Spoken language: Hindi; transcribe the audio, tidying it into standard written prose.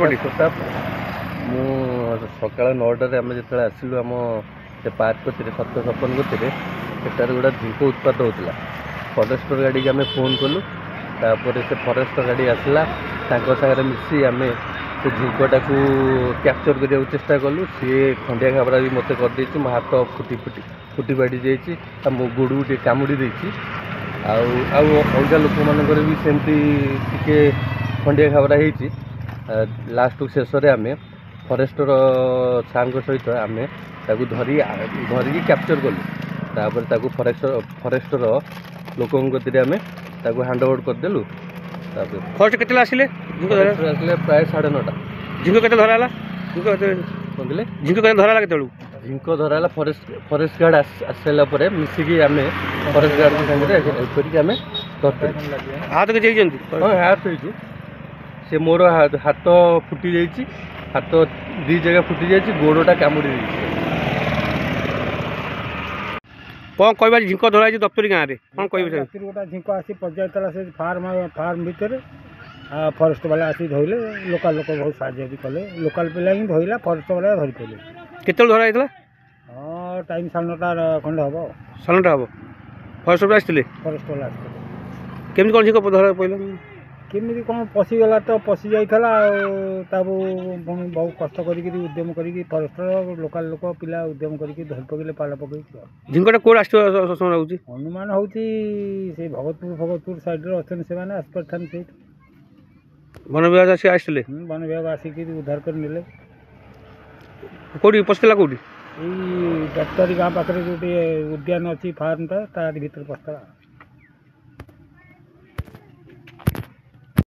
प्रताप मु सका 9टार आम जो आसलु आम से पार्क को सत्य सपन को सेटार गोटा झिंक उत्पाद होता फरेस्टर गाड़ी की आम फोन कलु से फरेस्टर गाड़ी आसला सागर मिसी आम से झिंकटा को क्याप्चर करने चेष्टा कलु सी खंडिया घाबरा भी मत करदे मो हाथ फुटी फुटी फुटी बाड़ी जा मो गोड़ टे कामुड़ी अलग लोक मानकर भी सेमती टे खंडिया घाबरा होती लास्ट शेष आम फरेस्टर सार सहित आम धरिकी क्याप्चर कलु फरेस्टर लोक आम हैंड ओवर करदेलु फर्स्ट के आसिले आसिले प्राय 9:30 झिंक के धराला कहते झिंक के धराला के झिंक धराला फरेस्ट गार्ड आसाला मिसिकी आम फरेस्ट गार्ड सामने आम हाथ के हाँ हाथ हो से मोर हाथ फुटी जाइए हाथ दी जगह फुटी जाइए गोड़टा कामुड़ी कौन कह झिंक धराई दप्तरी गाँव में कौन कह गोटा झिंक आसी पजाइला से फार्म भितर फरेस्ट वाला आसी धरले लोकाल लोक बहुत साहय भी कले लोकाल पिला ही धरला फरेस्ट वाला धरी पारे केत धरा हाँ टाइम 9:30 खंडे हम 9:30 हम फरेस्ट वाला आसते फरेस्ट वाला केमी कौन झिंक धरा पड़ा केमी कौन पशिगला तो पशि जाइला बहुत कष्ट कर उद्यम कर फरेस्टर लोकाल लोक पिला उद्यम करके धरी पकड़े पाल पकड़ झिंकटा कौन आसुच्छी अनुमान हूँ से भगतपुर साइड अच्छे से आसपार से वन विभाग आसी आसते वन विभाग आसिक उद्धार कर नेले कौटी पशला कौटी दफ्तरी गाँव पाखे जो उद्यान अच्छी फार्मटा तार भर पशला।